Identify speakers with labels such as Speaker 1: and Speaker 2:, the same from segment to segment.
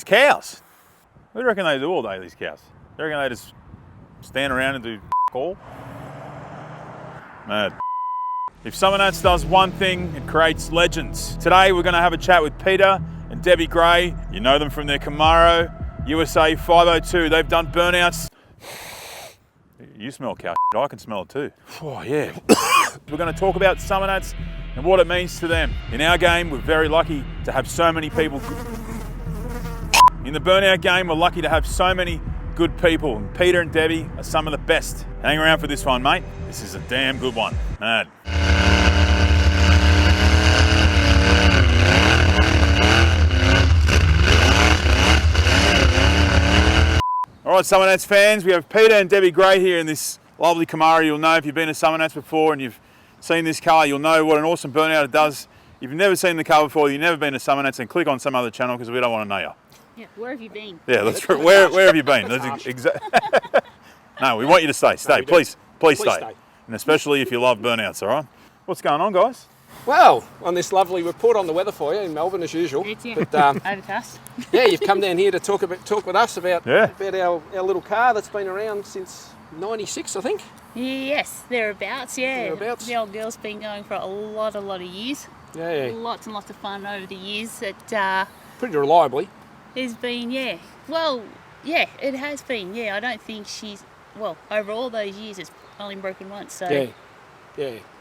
Speaker 1: cows. What do you reckon they do all day, these cows? You reckon they just stand around and do all? Mad. If Summernats does one thing, it creates legends. Today we're going to have a chat with Peter and Debbie Gray. You know them from their Camaro, USA502. They've done burnouts. You smell cow shit. I can smell it too. Oh yeah. We're going to talk about Summernats and what it means to them. In our game, we're very lucky to have so many people. In the burnout game, we're lucky to have so many good people. And Peter and Debbie are some of the best. Hang around for this one, mate. This is a damn good one. Mad. All right, Summernats fans, we have Peter and Debbie Gray here in this lovely Camaro. You'll know if you've been to Summernats before and you've seen this car, you'll know what an awesome burnout it does. If you've never seen the car before, you've never been to Summernats, then click on some other channel because we don't want to know you.
Speaker 2: Yeah, where have you been?
Speaker 1: Yeah, that's true. Where have you been? That's No, we want you to stay. Stay, please stay. And especially if you love burnouts, all right? What's going on, guys?
Speaker 3: Well, on this lovely report on the weather for you in Melbourne as usual.
Speaker 2: It's
Speaker 3: but,
Speaker 2: overcast.
Speaker 3: Yeah, you've come down here to talk with us about our little car that's been around since '96, I think.
Speaker 2: Yes, thereabouts. Yeah,
Speaker 3: thereabouts.
Speaker 2: The old girl's been going for a lot of years.
Speaker 3: Yeah.
Speaker 2: Lots and lots of fun over the years. It
Speaker 3: pretty reliably.
Speaker 2: has been, yeah. Well, yeah, it has been. Yeah, I don't think over all those years, it's only broken once. So.
Speaker 3: Yeah.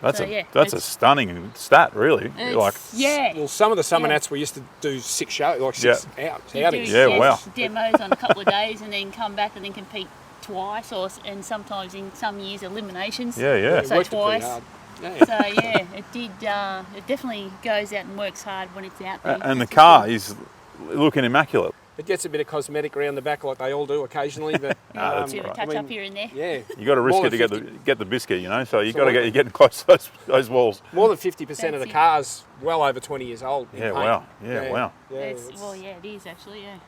Speaker 1: That's a stunning stat, really.
Speaker 3: Well, some of the Summernats we used to do 6 shows, like 6 outings.
Speaker 1: Wow.
Speaker 2: Demos on a couple of days and then come back and then compete twice, and sometimes in some years eliminations.
Speaker 1: Yeah.
Speaker 2: So twice.
Speaker 3: Yeah.
Speaker 2: So yeah, it did. It definitely goes out and works hard when it's out there.
Speaker 1: And the car is looking immaculate.
Speaker 3: It gets a bit of cosmetic around the back, like they all do occasionally. But
Speaker 2: touch up here and there.
Speaker 3: Yeah,
Speaker 1: you got to risk it to get the biscuit, you know. So you got to get getting close to those walls.
Speaker 3: More than 50% of the cars well over 20 years old.
Speaker 1: Yeah, wow. Wow.
Speaker 3: Yeah,
Speaker 2: it is actually. Yeah.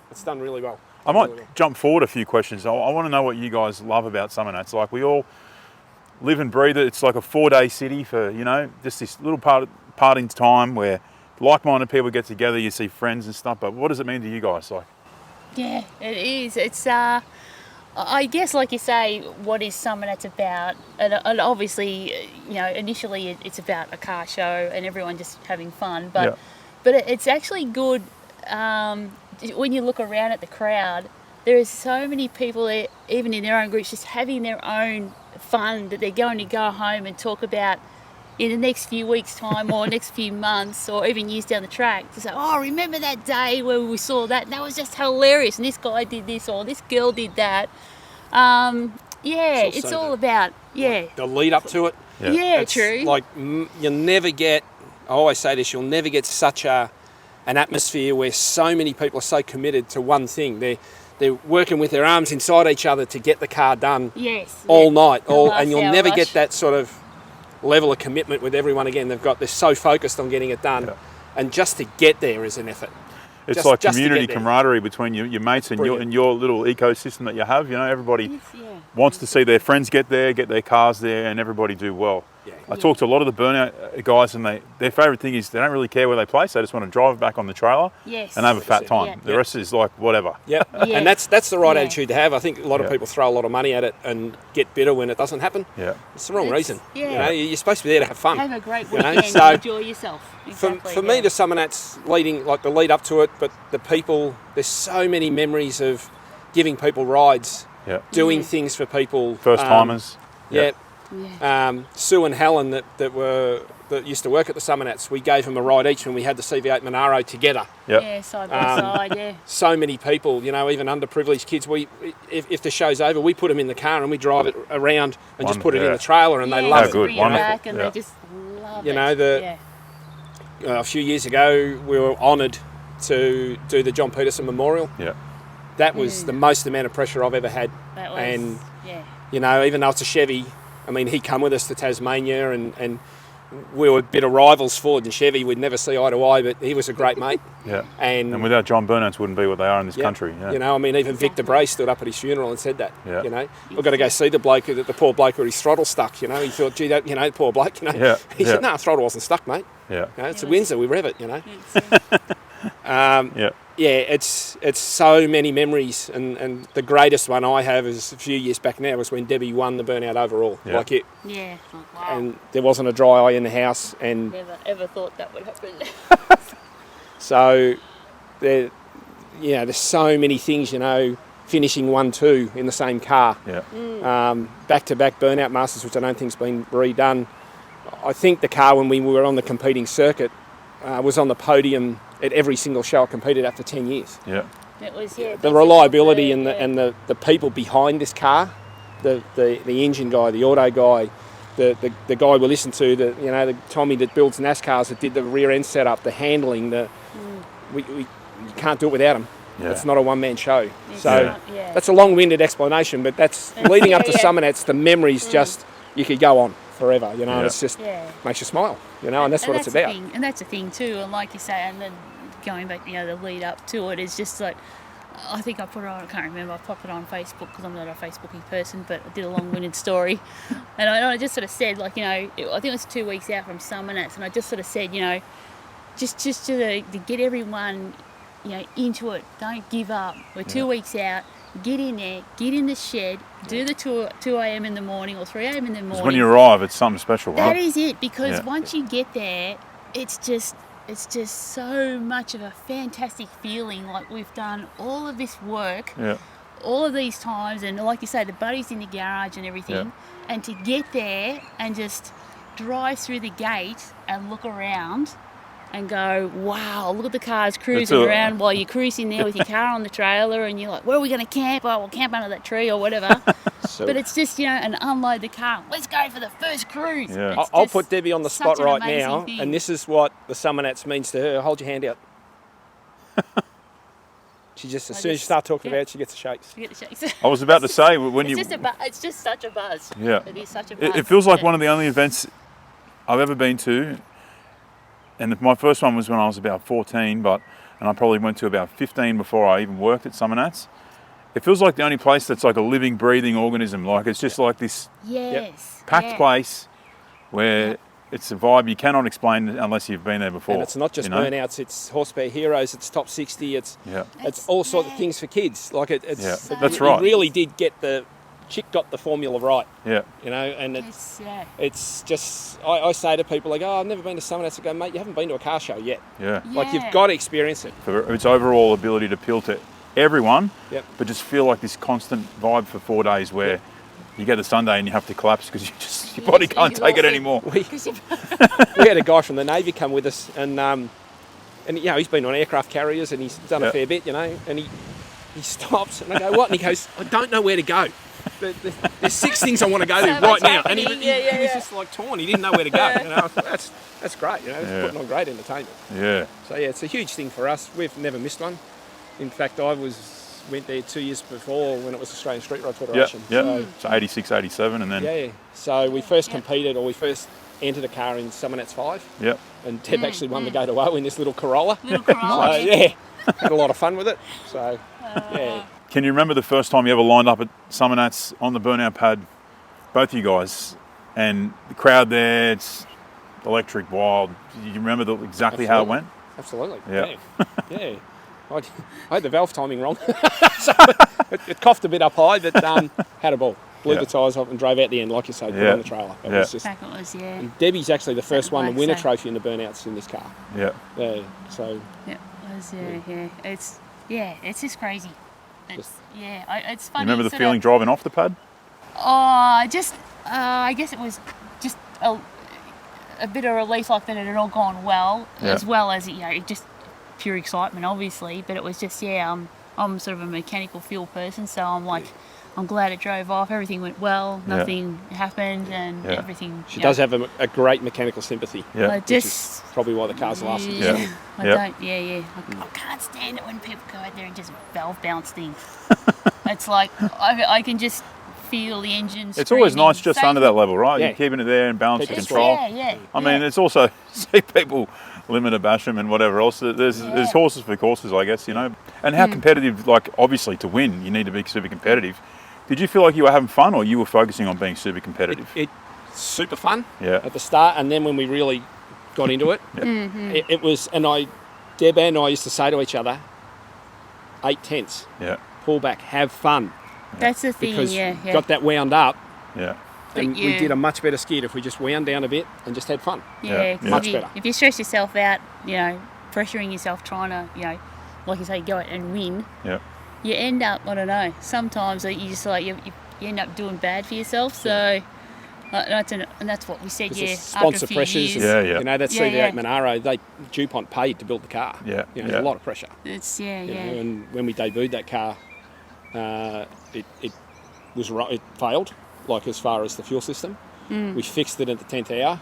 Speaker 3: It's done really well.
Speaker 1: I might jump forward a few questions. I want to know what you guys love about Summernats. Like, we all live and breathe it. It's like a 4-day city for, just this little part in time where like-minded people get together, you see friends and stuff, but what does it mean to you guys? Like,
Speaker 2: yeah, it is. It's I guess, like you say, what is Summernats about? And obviously, initially it's about a car show and everyone just having fun, but it's actually good. When you look around at the crowd, there are so many people there, even in their own groups, just having their own fun that they're going to go home and talk about in the next few weeks' time or next few months or even years down the track, to say, oh, remember that day where we saw that? And that was just hilarious. And this guy did this or this girl did that. It's all about,
Speaker 3: the lead up to it.
Speaker 2: Yeah, true.
Speaker 3: Like, you'll never get, I always say this, you'll never get such an atmosphere where so many people are so committed to one thing. They're working with their arms inside each other to get the car done all night. And you'll never get that sort of level of commitment with everyone again. They're so focused on getting it done, and just to get there is an effort.
Speaker 1: It's like community camaraderie between your mates and your little ecosystem that you have. Everybody wants to see their friends get there, get their cars there, and everybody do well. I talk to a lot of the burnout guys, and their favourite thing is they don't really care where they place. They just want to drive back on the trailer and have a fat time. The rest is like whatever.
Speaker 3: And that's the right attitude to have. I think a lot of people throw a lot of money at it and get bitter when it doesn't happen. It's the wrong reason. You're supposed to be there to have fun.
Speaker 2: Have a great weekend and enjoy yourself. Exactly,
Speaker 3: for me, the Summernats the lead up to it, but the people, there's so many memories of giving people rides, doing things for people.
Speaker 1: First timers.
Speaker 3: Sue and Helen that used to work at the Summernats, we gave them a ride each when we had the CV8 Monaro together.
Speaker 2: Side by side,
Speaker 3: So many people, even underprivileged kids, if the show's over, we put them in the car and we drive it around and just put it in the trailer, and they love it.
Speaker 2: Good, wonderful. And they just love it.
Speaker 3: A few years ago, we were honoured to do the John Peterson Memorial. That was the most amount of pressure I've ever had.
Speaker 2: That was,
Speaker 3: and even though it's a Chevy, I mean, he come with us to Tasmania, and we were a bit of rivals, Ford and Chevy. We'd never see eye to eye, but he was a great mate. And
Speaker 1: without John, Burnouts wouldn't be what they are in this country.
Speaker 3: Even Victor Bray stood up at his funeral and said that. We've got to go see the poor bloke with his throttle stuck. He thought, gee, that, poor bloke. He said, no, throttle wasn't stuck, mate. It's a Windsor, we rev it. it's so many memories, and the greatest one I have is a few years back now was when Debbie won the Burnout overall.
Speaker 1: Yeah.
Speaker 3: Like it,
Speaker 2: Yeah. Wow.
Speaker 3: and there wasn't a dry eye in the house, and
Speaker 2: Never ever thought that would happen.
Speaker 3: so there, there's so many things, finishing 1-2 in the same car.
Speaker 1: Yeah.
Speaker 3: Back-to-back Burnout Masters, which I don't think's been redone. I think the car, when we were on the competing circuit, was on the podium at every single show I competed at for 10 years.
Speaker 1: Yeah.
Speaker 2: It was
Speaker 3: The reliability and the people behind this car, the engine guy, the auto guy, the guy we listened to, the Tommy that builds NASCARs, that did the rear end setup, the handling, you can't do it without him.
Speaker 1: Yeah.
Speaker 3: It's not a one-man show.
Speaker 2: It's
Speaker 3: So
Speaker 2: not, yeah.
Speaker 3: that's a long-winded explanation, but that's leading up to Summernats, the memories just, you could go on forever, and it's just makes you smile, and that's what it's about.
Speaker 2: And that's the thing too, and like you say, and then going back, the lead up to it is just like, I think I put it on, I can't remember, I popped it on Facebook because I'm not a Facebooky person, but I did a long-winded story, and I just sort of said, like, I think it was 2 weeks out from Summernats, and I just sort of said, just to get everyone, into it, don't give up. We're 2 weeks out, get in there, get in the shed, do the 2 a.m. in the morning or 3 a.m. in the morning.
Speaker 1: 'Cause when you arrive, it's something special, right?
Speaker 2: That is it, because
Speaker 1: Yeah.
Speaker 2: once you get there, it's just so much of a fantastic feeling. Like, we've done all of this work,
Speaker 1: Yeah.
Speaker 2: all of these times, and like you say, the buddies in the garage and everything, and to get there and just drive through the gate and look around and go, wow, look at the cars cruising around while you're cruising there with your car on the trailer, and you're like, where are we going to camp? Oh, we'll camp under that tree or whatever.
Speaker 3: So
Speaker 2: But it's just, and unload the car. Let's go for the first cruise.
Speaker 1: Yeah.
Speaker 2: It's
Speaker 3: I'll
Speaker 2: just
Speaker 3: put Debbie on the
Speaker 2: such
Speaker 3: spot
Speaker 2: an
Speaker 3: right
Speaker 2: amazing
Speaker 3: now,
Speaker 2: thing.
Speaker 3: and this is what the Summernats means to her. Hold your hand out. She just, as soon as you start talking about it, she gets the shakes.
Speaker 2: You get the shakes.
Speaker 1: I was about to say, when you...
Speaker 2: It's just such a buzz.
Speaker 1: Yeah.
Speaker 2: It is such a buzz.
Speaker 1: It feels like one of the only events I've ever been to, and my first one was when I was about 14, and I probably went to about 15 before I even worked at Summernats. It feels like the only place that's like a living, breathing organism. Like, it's just like this
Speaker 2: Yes.
Speaker 1: packed place where it's a vibe you cannot explain unless you've been there before.
Speaker 3: And it's not just Burnouts, it's Horsepower Heroes, it's Top 60, it's all sorts of things for kids. Like it's
Speaker 1: that's right.
Speaker 3: You really did get Chick got the formula right.
Speaker 1: Yeah.
Speaker 3: And it's just, I say to people, like, oh, I've never been to Summernats. I go, mate, you haven't been to a car show yet.
Speaker 1: Yeah.
Speaker 3: Like, you've got to experience it.
Speaker 1: For its overall ability to appeal to everyone,
Speaker 3: Yep.
Speaker 1: but just feel like this constant vibe for 4 days where you get to Sunday and you have to collapse because your body can't take it anymore.
Speaker 3: We had a guy from the Navy come with us, and he's been on aircraft carriers and he's done a fair bit, and he stops and I go, what? And he goes, I don't know where to go. There's 6 things I want to go to right now. And he was just like torn. He didn't know where to go. That's great. It's putting on great entertainment.
Speaker 1: Yeah.
Speaker 3: So it's a huge thing for us. We've never missed one. In fact, I went there 2 years before when it was Australian Street Rod Federation.
Speaker 1: Yeah. So 86, 87, and then...
Speaker 3: Yeah. So we first competed, or we first entered a car in Summernats 5.
Speaker 1: Yep.
Speaker 3: And Deb actually won the Go to O in this little Corolla.
Speaker 2: Little Corolla.
Speaker 3: So, had a lot of fun with it. So, yeah.
Speaker 1: Can you remember the first time you ever lined up at Summernats on the Burnout pad, both you guys, and the crowd there, it's electric, wild. Do you remember exactly how it went?
Speaker 3: Absolutely.
Speaker 1: Yeah.
Speaker 3: Yeah. I had the valve timing wrong. So it coughed a bit up high, but had a ball. Blew the tyres off and drove out the end, like you say, put on the trailer. It was just, and Debbie's actually the first one to win a trophy in the Burnouts in this car.
Speaker 1: Yeah.
Speaker 3: Yeah. So.
Speaker 2: Yeah. It was, it's just crazy. It's funny.
Speaker 1: You remember the feeling driving off the pad?
Speaker 2: Oh, I guess it was just a bit of relief, like that it had all gone well, as well as just pure excitement, obviously. But it was just I'm sort of a mechanical feel person, so I'm like, I'm glad it drove off. Everything went well. Nothing happened, and everything.
Speaker 3: She does have a great mechanical sympathy.
Speaker 1: Yeah.
Speaker 2: I just
Speaker 3: probably why the car's lasted.
Speaker 2: Yeah. I can't stand it when people go out there and just valve bounce things. It's like I can just feel the engine.
Speaker 1: It's always nice just under that level, right? You're keeping it there and balance the control. I mean, it's also see people limit a bash them and whatever else. There's horses for courses, I guess, And how competitive? Like, obviously, to win, you need to be super competitive. Did you feel like you were having fun, or you were focusing on being super competitive?
Speaker 3: It's super fun
Speaker 1: at
Speaker 3: the start, and then when we really got into it, it was. And Deb and I used to say to each other, 8/10.
Speaker 1: Yeah.
Speaker 3: Pull back, have fun.
Speaker 2: That's the thing,
Speaker 3: Because
Speaker 2: yeah.
Speaker 3: got that wound up,
Speaker 1: Yeah.
Speaker 3: and
Speaker 2: But
Speaker 3: we did a much better skid if we just wound down a bit and just had fun.
Speaker 2: Yeah, 'cause
Speaker 3: Much
Speaker 2: if you,
Speaker 3: better.
Speaker 2: if you stress yourself out, pressuring yourself, trying to, like you say, go out and win,
Speaker 1: Yeah.
Speaker 2: you end up, I don't know, sometimes you just you end up doing bad for yourself. So, and that's what we said,
Speaker 3: Because
Speaker 2: yeah,
Speaker 3: the
Speaker 2: after a
Speaker 3: sponsor
Speaker 2: few
Speaker 3: pressures.
Speaker 2: years.
Speaker 3: And,
Speaker 1: Yeah.
Speaker 3: that
Speaker 2: Yeah,
Speaker 3: CV8
Speaker 2: yeah.
Speaker 3: Monaro, DuPont paid to build the car.
Speaker 1: Yeah,
Speaker 3: There's
Speaker 1: yeah.
Speaker 3: a lot of pressure.
Speaker 2: It's,
Speaker 3: you know, and when we debuted that car, it failed, like as far as the fuel system. We fixed it at the 10th hour,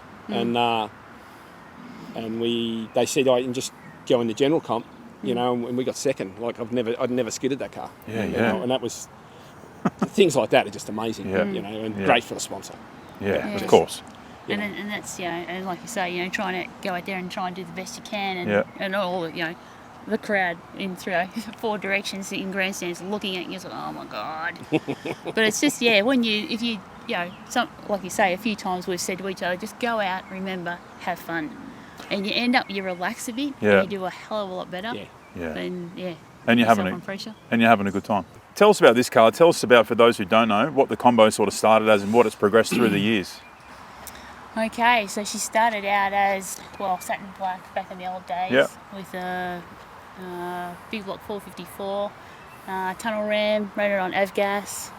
Speaker 3: and they said I can just go in the general comp, and we got second. Like I'd never skidded that car.
Speaker 1: Yeah,
Speaker 3: you
Speaker 1: yeah.
Speaker 3: know, and that was things like that are just amazing.
Speaker 1: Yeah.
Speaker 3: And
Speaker 1: Yeah.
Speaker 3: great for the sponsor.
Speaker 1: Yeah,
Speaker 2: Yeah.
Speaker 1: of course.
Speaker 2: And that's, and like you say, trying to go out there and try and do the best you can, and
Speaker 1: Yeah.
Speaker 2: and all the, the crowd in through 4 directions in grandstands looking at you, it's like, oh my god. But it's just, when if you like you say, a few times we've said to each other, just go out, remember, have fun, and you end up you relax a bit,
Speaker 1: Yeah.
Speaker 2: and you do a hell of a lot better.
Speaker 3: Yeah.
Speaker 1: Yeah.
Speaker 2: And
Speaker 1: And you're having
Speaker 2: on pressure.
Speaker 1: and you're having a good time. Tell us about this car. Tell us about, for those who don't know, what the combo sort of started as and what it's progressed through the years.
Speaker 2: Okay, so she started out as, satin black back in the old days,
Speaker 1: Yeah.
Speaker 2: with a big block 454, tunnel ram, ran it on avgas,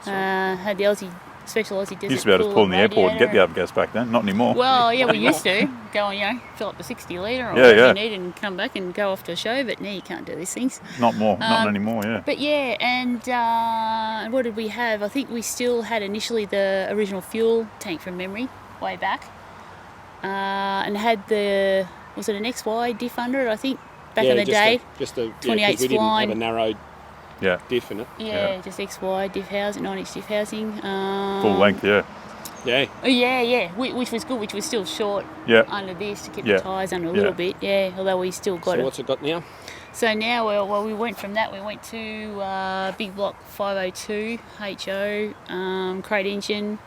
Speaker 2: had the special Aussie desert.
Speaker 1: You used to be able to pull in the airport and get the avgas back then. Not anymore.
Speaker 2: Well, yeah, we used to go and fill up the 60 litre or
Speaker 1: Yeah,
Speaker 2: whatever
Speaker 1: yeah.
Speaker 2: you need and come back and go off to a show. But now you can't do these things.
Speaker 1: Not more. Not anymore. Yeah.
Speaker 2: But yeah, and what did we have? I think we still had initially the original fuel tank from memory, way back, and had was it an XY diff under it? I think back in the day.
Speaker 3: Just a
Speaker 2: 28
Speaker 3: we didn't
Speaker 2: spline.
Speaker 3: have a narrow
Speaker 1: Yeah.
Speaker 3: diff in it.
Speaker 2: Yeah, just XY diff housing, 9-inch diff housing.
Speaker 1: Full length. Yeah.
Speaker 3: Yeah.
Speaker 2: Oh, yeah, which was good, which was still short
Speaker 1: Yeah.
Speaker 2: under this to keep
Speaker 1: Yeah.
Speaker 2: the tyres under a
Speaker 1: Yeah.
Speaker 2: little bit. Yeah, although we still got
Speaker 3: So
Speaker 2: it.
Speaker 3: what's it got now?
Speaker 2: So now, we went from that. We went to big block 502 HO crate engine.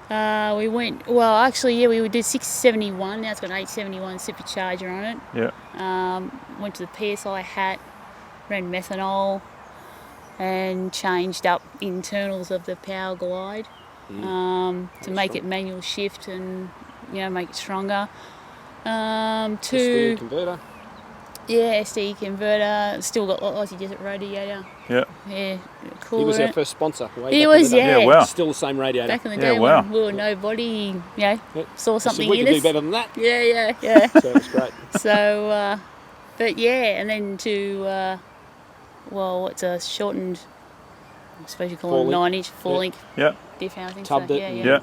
Speaker 2: We went we did 671. Now it's got an 871 supercharger on it.
Speaker 1: Yeah.
Speaker 2: Went to the PSI hat, ran methanol, and changed up internals of the Power Glide to make it manual shift and make it stronger.
Speaker 3: SD converter.
Speaker 2: Yeah, SD converter. Still got Aussie Desert radiator.
Speaker 1: Yeah.
Speaker 2: Yeah, cool.
Speaker 3: He was our
Speaker 2: isn't it?
Speaker 3: first sponsor. Way
Speaker 2: He
Speaker 3: back in
Speaker 2: was,
Speaker 3: the day.
Speaker 2: yeah.
Speaker 1: Yeah, wow.
Speaker 3: Still the same radiator.
Speaker 2: Back in the
Speaker 1: Yeah,
Speaker 2: day
Speaker 1: wow.
Speaker 2: when we were nobody, saw something
Speaker 3: so we
Speaker 2: in
Speaker 3: could
Speaker 2: us.
Speaker 3: do better than that.
Speaker 2: Yeah.
Speaker 3: So it was great.
Speaker 2: So, but yeah, and then to, what's a shortened, I suppose you call it 9-inch, 4-link
Speaker 1: Yeah.
Speaker 2: diff housing.
Speaker 3: Tubbed
Speaker 2: so,
Speaker 3: it.
Speaker 1: Yeah.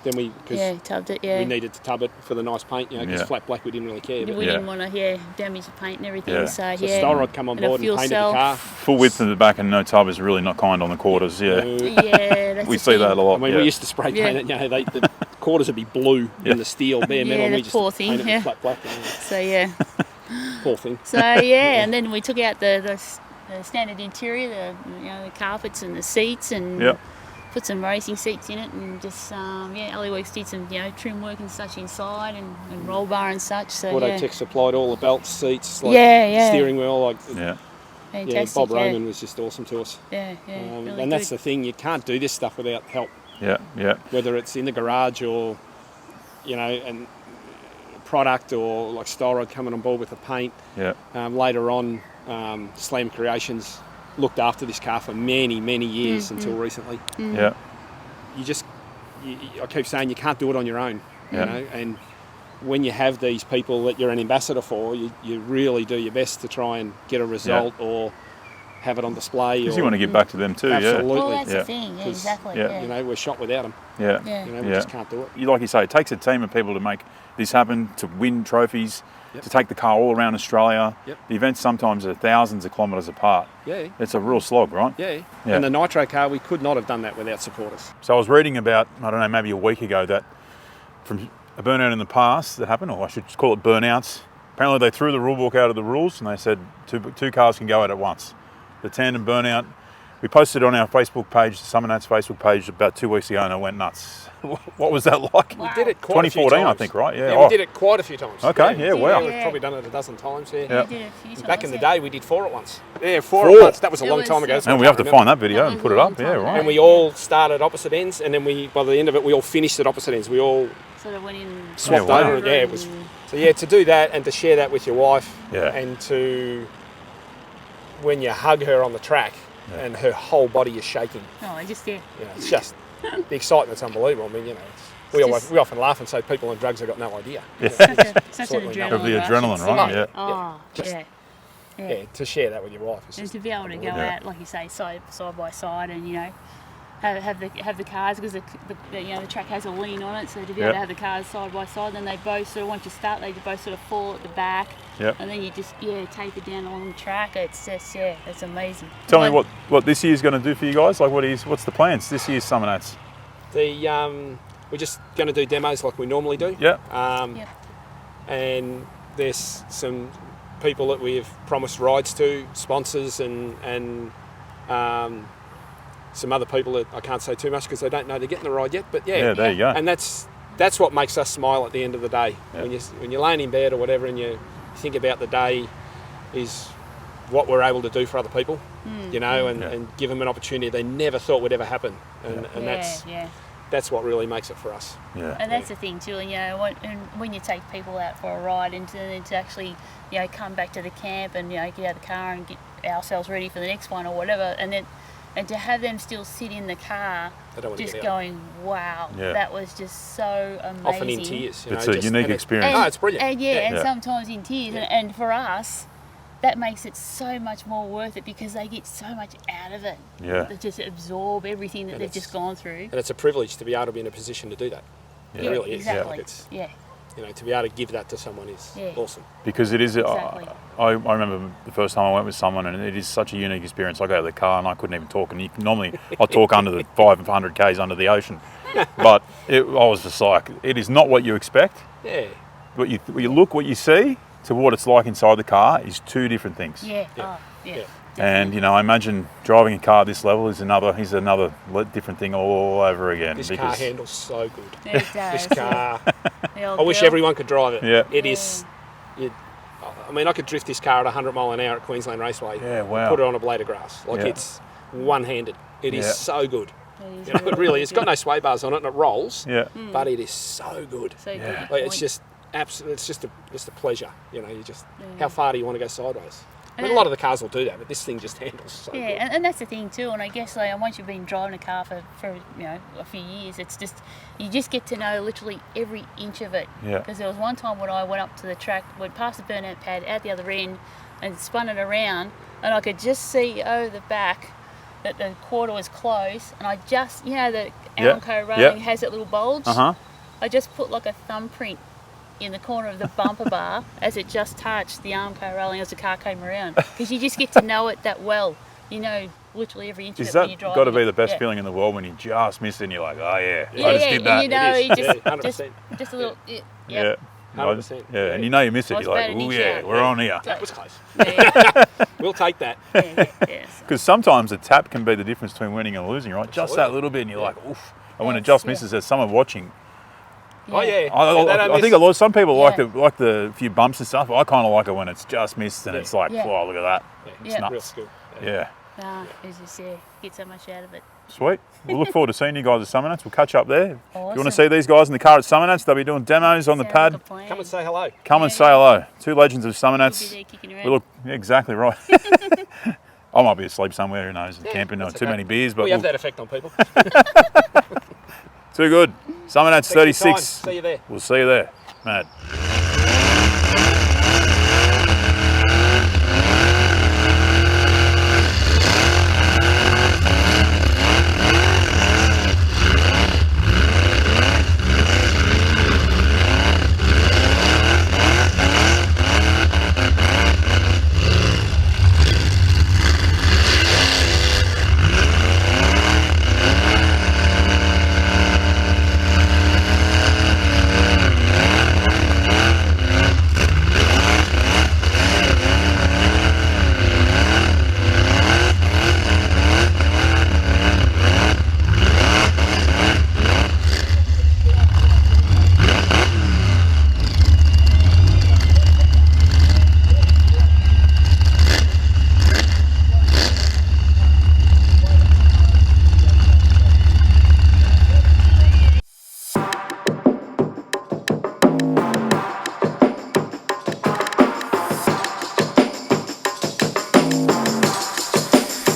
Speaker 3: Then because
Speaker 2: tubbed it, yeah.
Speaker 3: we needed to tub it for the nice paint, because
Speaker 1: Yeah.
Speaker 3: flat black we didn't really care.
Speaker 2: We
Speaker 3: But
Speaker 2: didn't want to, damage the paint and everything.
Speaker 1: Yeah.
Speaker 2: So,
Speaker 3: so
Speaker 2: yeah.
Speaker 3: Stylrod come on
Speaker 2: And a
Speaker 3: board and
Speaker 2: fuel
Speaker 3: painted
Speaker 2: cell.
Speaker 3: the car.
Speaker 1: Full width in the back and no tub is really not kind on the quarters. Yeah.
Speaker 2: Yeah, that's
Speaker 1: We
Speaker 2: the
Speaker 1: see
Speaker 2: thing.
Speaker 1: that a lot.
Speaker 3: I mean,
Speaker 1: yeah.
Speaker 3: we used to spray paint it. The quarters would be blue
Speaker 1: Yeah.
Speaker 3: in the steel bare metal,
Speaker 2: Yeah,
Speaker 3: and we
Speaker 2: the
Speaker 3: just
Speaker 2: poor thing,
Speaker 3: painted it
Speaker 2: yeah.
Speaker 3: with flat black.
Speaker 2: So, yeah.
Speaker 3: Poor thing.
Speaker 2: So yeah, and then we took out the standard interior, the carpets and the seats, and
Speaker 1: Yeah.
Speaker 2: put some racing seats in it, and just Alley Works did some trim work and such inside, and roll bar and such. So
Speaker 3: Autotech supplied all the belts, seats,
Speaker 2: Yeah.
Speaker 3: steering wheel.
Speaker 1: Yeah.
Speaker 2: fantastic.
Speaker 3: Bob Roman was just awesome to us.
Speaker 2: Yeah, really
Speaker 3: and that's
Speaker 2: good.
Speaker 3: the thing, you can't do this stuff without help,
Speaker 1: Yeah. Yeah.
Speaker 3: whether it's in the garage or, and product or like Stylrod coming on board with the paint.
Speaker 1: Yeah.
Speaker 3: Later on, Slam Creations looked after this car for many, many years until recently.
Speaker 1: Yeah.
Speaker 3: I keep saying you can't do it on your own,
Speaker 1: Yeah.
Speaker 3: and when you have these people that you're an ambassador for, you really do your best to try and get a result or have it on display.
Speaker 1: Because you want to give back to them too.
Speaker 3: Absolutely.
Speaker 2: Well, that's
Speaker 1: Yeah.
Speaker 2: the thing. Yeah,
Speaker 3: 'Cause,
Speaker 2: exactly.
Speaker 1: yeah,
Speaker 2: Yeah.
Speaker 3: We're shot without them.
Speaker 1: Yeah.
Speaker 2: Yeah.
Speaker 3: We
Speaker 1: Yeah.
Speaker 3: just can't do it.
Speaker 1: Like you say, it takes a team of people to make this happen, to win trophies,
Speaker 3: Yep.
Speaker 1: to take the car all around Australia.
Speaker 3: Yep.
Speaker 1: The events sometimes are thousands of kilometres apart.
Speaker 3: Yeah.
Speaker 1: It's a real slog, right?
Speaker 3: Yeah.
Speaker 1: Yeah.
Speaker 3: And the Nitro car, we could not have done that without supporters.
Speaker 1: So I was reading about, I don't know, maybe a week ago, that from a burnout in the past that happened, or I should just call it burnouts. Apparently they threw the rule book out of the rules and they said two cars can go out at once. The tandem burnout We posted on our Facebook page, the Summernats Facebook page, about 2 weeks ago, and it went nuts. What was that like?
Speaker 2: Wow.
Speaker 3: We did it quite a few
Speaker 1: 2014,
Speaker 3: times.
Speaker 1: I think, right? Yeah.
Speaker 3: Yeah, we did it quite a few times.
Speaker 1: Okay, yeah, wow.
Speaker 3: We've probably done it a dozen times. Yeah.
Speaker 1: Yeah.
Speaker 2: We did it a few times,
Speaker 3: Back in the
Speaker 2: yeah.
Speaker 3: day, we did 4 at once. Yeah, 4
Speaker 1: 4?
Speaker 3: at once. That was a
Speaker 2: It
Speaker 3: long
Speaker 2: was,
Speaker 3: time ago. so
Speaker 1: And
Speaker 3: I
Speaker 1: we have to
Speaker 3: can't remember.
Speaker 1: find that video and put it up. Yeah, right.
Speaker 3: And we all started opposite ends, and then by the end of it, we all finished at opposite ends. We all
Speaker 2: Sort of went in.
Speaker 3: swapped
Speaker 1: Yeah, wow.
Speaker 3: over. Yeah, it was. So yeah, to do that and to share that with your wife,
Speaker 1: Yeah.
Speaker 3: and to when you hug her on the track, and her whole body is shaking.
Speaker 2: Oh, I just, yeah.
Speaker 3: You know, it's just the excitement's unbelievable. I mean, you know, we often laugh and say people on drugs have got no idea.
Speaker 1: Yeah.
Speaker 2: Such an
Speaker 3: Absolutely
Speaker 2: adrenaline
Speaker 3: not.
Speaker 1: Of the
Speaker 2: rush.
Speaker 1: adrenaline,
Speaker 2: It's-
Speaker 1: right? Yeah.
Speaker 2: Oh,
Speaker 3: Just-
Speaker 2: yeah.
Speaker 3: Yeah, to share that with your wife. It's
Speaker 2: And
Speaker 3: just
Speaker 2: to be able to go
Speaker 1: Yeah.
Speaker 2: out, like you say, side by side, and have the cars, because the track has a lean on it, so to be able to have the cars side by side, then they both sort of, once you start, they both sort of fall at the back,
Speaker 1: Yep.
Speaker 2: and then you just taper down along the track. It's just it's amazing.
Speaker 1: Tell me what this year's going to do for you guys. Like, what's the plans this year's Summernats?
Speaker 3: We're just going to do demos like we normally do.
Speaker 1: Yeah.
Speaker 2: Yep.
Speaker 3: And there's some people that we've promised rides to, sponsors, and some other people that I can't say too much because they don't know they're getting the ride yet. But
Speaker 1: Yeah, there you go.
Speaker 3: and that's what makes us smile at the end of the day.
Speaker 1: Yeah.
Speaker 3: When you're laying in bed or whatever, and you think about the day, is what we're able to do for other people, and give them an opportunity they never thought would ever happen, and that's what really makes it for us.
Speaker 1: Yeah.
Speaker 2: And that's the thing too, and when you take people out for a ride, and to actually, come back to the camp and get out of the car and get ourselves ready for the next one or whatever, and to have them still sit in the car,
Speaker 3: They don't want to
Speaker 2: just
Speaker 3: get out.
Speaker 2: going, wow,
Speaker 1: Yeah.
Speaker 2: that was just so amazing.
Speaker 3: Often in tears.
Speaker 1: It's a unique experience.
Speaker 3: Oh, it's brilliant.
Speaker 2: And
Speaker 3: Yeah.
Speaker 2: and sometimes in tears, and for us, that makes it so much more worth it because they get so much out of it.
Speaker 1: Yeah.
Speaker 2: They just absorb everything that
Speaker 3: And
Speaker 2: they've
Speaker 3: it's-
Speaker 2: just gone through.
Speaker 3: And it's a privilege to be able to be in a position to do that.
Speaker 1: Yeah.
Speaker 3: It really is.
Speaker 2: exactly.
Speaker 3: Like it's,
Speaker 2: Yeah.
Speaker 3: to be able to give that to someone is
Speaker 2: Yeah.
Speaker 3: awesome.
Speaker 1: Because it is,
Speaker 2: Exactly.
Speaker 1: I remember the first time I went with someone, and it is such a unique experience. I go to the car and I couldn't even talk, and normally I talk under the 500 k's under the ocean, but I was just like, it is not what you expect.
Speaker 3: Yeah.
Speaker 1: What you see to what it's like inside the car is two different things.
Speaker 2: Yeah.
Speaker 3: Yeah.
Speaker 2: Oh, yeah.
Speaker 3: Yeah.
Speaker 1: And I imagine driving a car at this level is another different thing all over again.
Speaker 3: This car handles so good.
Speaker 2: It does.
Speaker 3: This car,
Speaker 2: The old
Speaker 3: I wish
Speaker 2: girl.
Speaker 3: everyone could drive it.
Speaker 1: Yeah.
Speaker 3: It is. I mean, I could drift this car at 100 mile an hour at Queensland Raceway.
Speaker 1: Yeah, wow.
Speaker 3: Put it on a blade of grass. Like
Speaker 1: Yeah.
Speaker 3: it's one-handed. It is
Speaker 1: Yeah.
Speaker 3: so good.
Speaker 2: It is
Speaker 3: It really. It's got no sway bars on it, and it rolls.
Speaker 1: Yeah.
Speaker 3: But it is so good.
Speaker 2: So good.
Speaker 1: Yeah.
Speaker 3: Like, it's
Speaker 2: point.
Speaker 3: just absolutely. It's just a pleasure. You just
Speaker 2: Yeah.
Speaker 3: how far do you want to go sideways? I mean, a lot of the cars will do that, but this thing just handles so
Speaker 2: Yeah,
Speaker 3: good.
Speaker 2: and that's the thing too. And I guess once you've been driving a car for a few years, it's just you just get to know literally every inch of it.
Speaker 1: Yeah.
Speaker 2: Because there was one time when I went up to the track, went past the burnout pad out the other end, and spun it around, and I could just see over the back that the quarter was closed, and I just the
Speaker 1: Yeah,
Speaker 2: Alco railing
Speaker 1: yeah.
Speaker 2: has that little bulge.
Speaker 1: Uh-huh.
Speaker 2: I just put like a thumbprint in the corner of the bumper bar as it just touched the armco railing as the car came around, because you just get to know it that well. Literally every inch
Speaker 1: Is
Speaker 2: of it when
Speaker 1: that
Speaker 2: you drive.
Speaker 1: got to be the best
Speaker 2: yeah.
Speaker 1: feeling in the world when you just miss it and you're like, oh yeah,
Speaker 2: Yeah,
Speaker 1: I just did that.
Speaker 2: and you
Speaker 3: It is.
Speaker 2: just,
Speaker 3: Yeah, 100%.
Speaker 2: just a little.
Speaker 1: Yeah.
Speaker 2: Yeah.
Speaker 3: 100%.
Speaker 1: Yeah, and you know you miss it.
Speaker 2: I was
Speaker 1: You're like,
Speaker 2: about an
Speaker 1: oh
Speaker 2: inch
Speaker 1: yeah,
Speaker 2: out.
Speaker 1: we're on here.
Speaker 3: That was close.
Speaker 2: Yeah,
Speaker 3: We'll take that.
Speaker 2: yeah.
Speaker 1: Because sometimes a tap can be the difference between winning and losing, right? Just that
Speaker 3: Absolutely.
Speaker 1: little bit, and you're like, oof. And when it
Speaker 2: Yes,
Speaker 1: just
Speaker 2: yeah.
Speaker 1: misses, there's someone watching.
Speaker 3: Oh yeah. They
Speaker 1: I
Speaker 3: don't
Speaker 1: think
Speaker 3: miss.
Speaker 1: some people
Speaker 2: Yeah.
Speaker 1: like the few bumps and stuff. I kind of like it when it's just missed and
Speaker 3: Yeah.
Speaker 1: it's like,
Speaker 2: Yeah.
Speaker 1: oh, look at that. It's
Speaker 2: Yeah.
Speaker 3: Real
Speaker 1: nuts.
Speaker 3: skill.
Speaker 1: Yeah.
Speaker 2: Nah, it's just get so much out of it.
Speaker 1: Sweet. We'll look forward to seeing you guys at Summernats. We'll catch up there. If you want to
Speaker 2: Awesome.
Speaker 1: see these guys in the car at Summernats, they'll be doing demos on the
Speaker 2: Sounds
Speaker 1: pad.
Speaker 2: like a plan.
Speaker 3: Come and say hello.
Speaker 1: Come and
Speaker 2: Yeah.
Speaker 1: say hello. Two legends of
Speaker 2: We'll be
Speaker 1: Summernats.
Speaker 2: there kicking around.
Speaker 1: We look exactly right. I might be asleep somewhere, who knows, camping, or
Speaker 3: that's
Speaker 1: too
Speaker 3: okay.
Speaker 1: many beers, but
Speaker 3: We have that effect on people.
Speaker 1: too good. Summernats
Speaker 3: Thanks for your time.
Speaker 1: 36.
Speaker 3: See you there.
Speaker 1: We'll see you there. Mad.